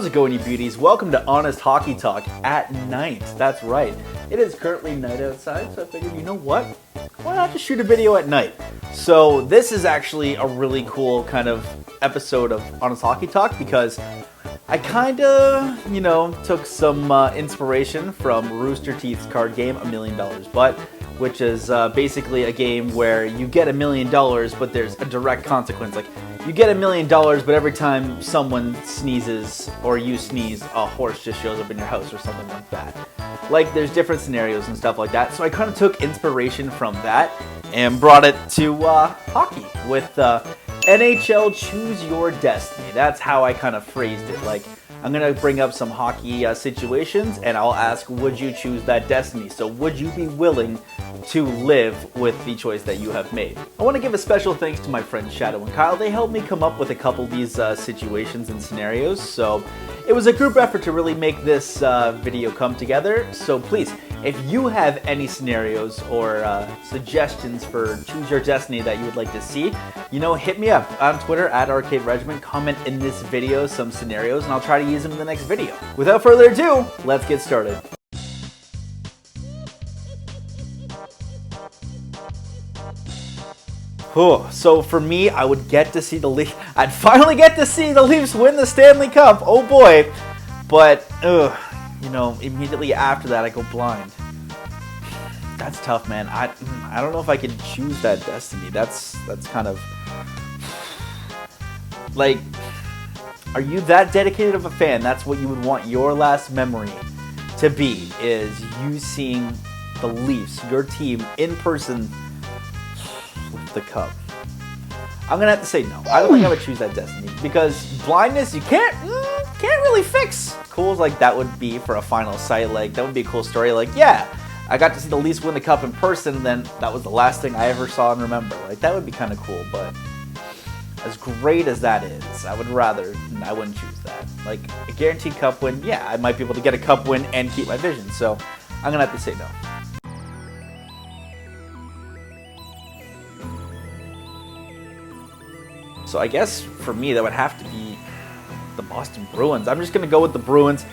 How's it going, you beauties? Welcome to Honest Hockey Talk at night. That's right. It is currently night outside, so I figured, you know what? Why not just shoot a video at night? So this is actually a really cool kind of episode of Honest Hockey Talk because I kind of, took some inspiration from Rooster Teeth's card game, $1 Million But, which is basically a game where you get $1 million, but there's a direct consequence. Like, you get $1 million, but every time someone sneezes or you sneeze, a horse just shows up in your house or something like that. Like, there's different scenarios and stuff like that. So I kind of took inspiration from that and brought it to hockey with NHL Choose Your Destiny. That's how I kind of phrased it. Like, I'm going to bring up some hockey situations and I'll ask, would you choose that destiny? So would you be willing to live with the choice that you have made? I want to give a special thanks to my friends Shadow and Kyle. They helped me come up with a couple of these situations and scenarios. So it was a group effort to really make this video come together. So please, if you have any scenarios or suggestions for Choose Your Destiny that you would like to see, hit me up on Twitter at Regiment. Comment in this video some scenarios and I'll try to use them in the next video. Without further ado, let's get started. So for me, I would get to see the Leafs. I'd finally get to see the Leafs win the Stanley Cup. Oh boy. But, immediately after that, I go blind. That's tough, man. I don't know if I can choose that destiny. That's kind of like, are you that dedicated of a fan? That's what you would want your last memory to be, is you seeing the Leafs, your team, in person with the cup. I'm gonna have to say no. I don't think I would choose that destiny because blindness you can't really fix. Cool as like that would be for a final sight. Like that would be a cool story. Like yeah, I got to see the Leafs win the cup in person. And then that was the last thing I ever saw and remember. Like that would be kind of cool. But as great as that is, I wouldn't choose that. Like a guaranteed cup win. Yeah, I might be able to get a cup win and keep my vision. So I'm gonna have to say no. So I guess for me that would have to be the Boston Bruins. I'm just gonna go with the Bruins.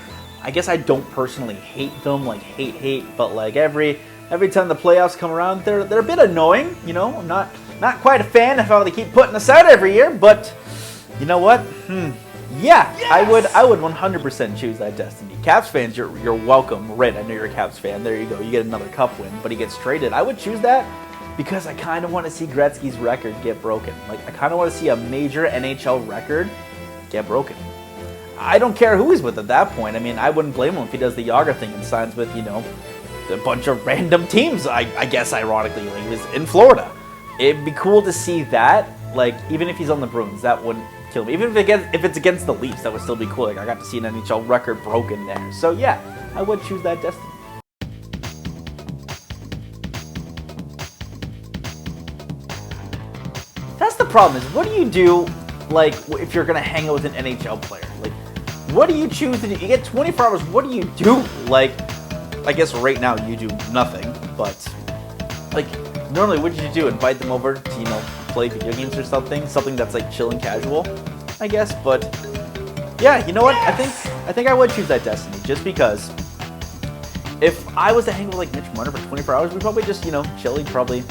I guess I don't personally hate them, like hate, but like every time the playoffs come around, they're a bit annoying. I'm not quite a fan of how they keep putting us out every year, but you know what? Yeah, yes! I would 100% choose that destiny. Caps fans, you're welcome. Red, I know you're a Caps fan. There you go. You get another cup win, but he gets traded. I would choose that because I kind of want to see Gretzky's record get broken. Like I kind of want to see a major NHL record get broken. I don't care who he's with at that point. I mean, I wouldn't blame him if he does the Yager thing and signs with, a bunch of random teams. I guess ironically, like he was in Florida. It'd be cool to see that. Like even if he's on the Bruins, that wouldn't kill me. Even if it's against the Leafs, that would still be cool. Like I got to see an NHL record broken there. So yeah, I would choose that destiny. That's the problem, is what do you do, like, if you're going to hang out with an NHL player? Like, what do you choose to do? You get 24 hours, what do you do? Like, I guess right now you do nothing, but, like, normally what did you do? Invite them over to, play video games or something? Something that's, like, chill and casual, I guess, but, yeah, you know what? Yes! I think I would choose that destiny, just because if I was to hang with, like, Mitch Marner for 24 hours, we'd probably just, chilling, probably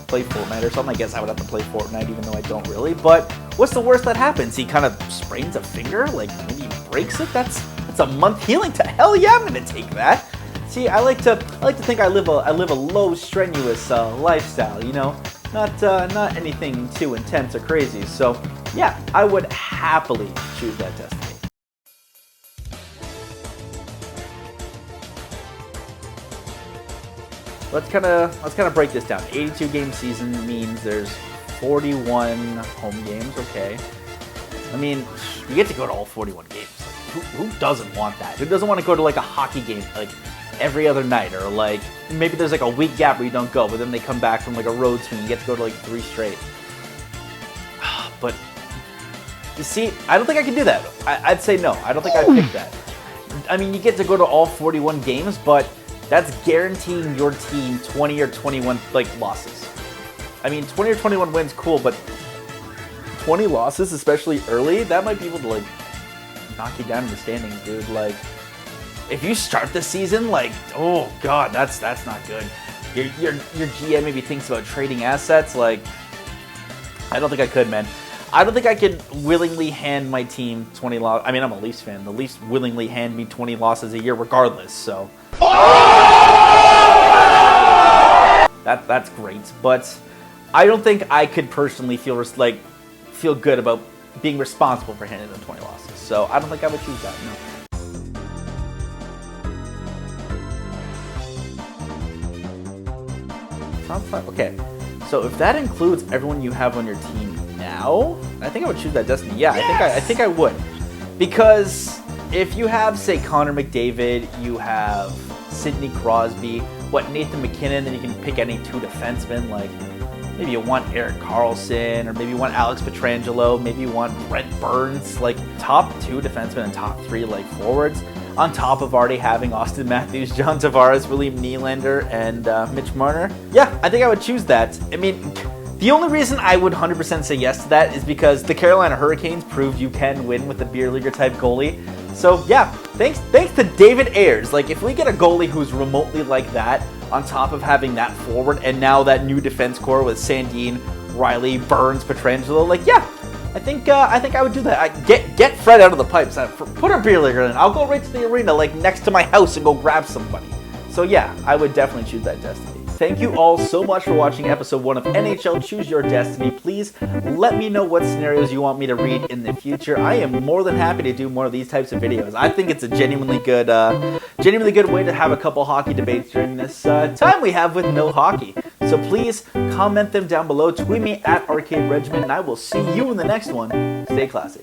play Fortnite or something. I guess I would have to play Fortnite even though I don't really, but what's the worst that happens? He kind of sprains a finger, like maybe he breaks it. That's a month healing to hell yeah, I'm gonna take that. See, I like to think I live a low strenuous lifestyle, not anything too intense or crazy. So yeah, I would happily choose that destiny. Let's kind of break this down. 82 game season means there's 41 home games. Okay, I mean you get to go to all 41 games. Who doesn't want that? Who doesn't want to go to like a hockey game like every other night, or like maybe there's like a week gap where you don't go, but then they come back from like a road swing. You get to go to like 3 straight. But you see, I don't think I can do that. I'd say no. I don't think I'd pick that. I mean, you get to go to all 41 games, but that's guaranteeing your team 20 or 21 losses. I mean, 20 or 21 wins, cool, but 20 losses, especially early, that might be able to knock you down in the standings, dude. Like, if you start the season, like, oh god, that's not good. Your GM maybe thinks about trading assets. Like, I don't think I could, man. I don't think I could willingly hand my team 20 losses. I mean, I'm a Leafs fan. The Leafs willingly hand me 20 losses a year regardless, so. That's great, but I don't think I could personally feel good about being responsible for handing them 20 losses. So I don't think I would choose that, no. Top 5, okay. So if that includes everyone you have on your team now, I think I would choose that Destiny. Yeah, yes! I think I would. Because if you have, say, Connor McDavid, you have Sidney Crosby, Nathan McKinnon, then you can pick any 2 defensemen, like maybe you want Erik Karlsson, or maybe you want Alex Pietrangelo, maybe you want Brent Burns, like top 2 defensemen and top 3 like forwards, on top of already having Austin Matthews, John Tavares, William Nylander, and Mitch Marner. Yeah, I think I would choose that. I mean, the only reason I would 100% say yes to that is because the Carolina Hurricanes proved you can win with a beer leaguer type goalie. So yeah, thanks to David Ayers. Like, if we get a goalie who's remotely like that, on top of having that forward, and now that new defense core with Sandin, Riley, Burns, Pietrangelo, like, yeah, I think I would do that. Get Fred out of the pipes. Put a beer leaguer in. I'll go right to the arena, like next to my house, and go grab somebody. So yeah, I would definitely choose that Destiny. Thank you all so much for watching episode 1 of NHL Choose Your Destiny. Please let me know what scenarios you want me to read in the future. I am more than happy to do more of these types of videos. I think it's a genuinely good way to have a couple hockey debates during this time we have with no hockey. So please comment them down below. Tweet me at Arcade Regiment, and I will see you in the next one. Stay classy.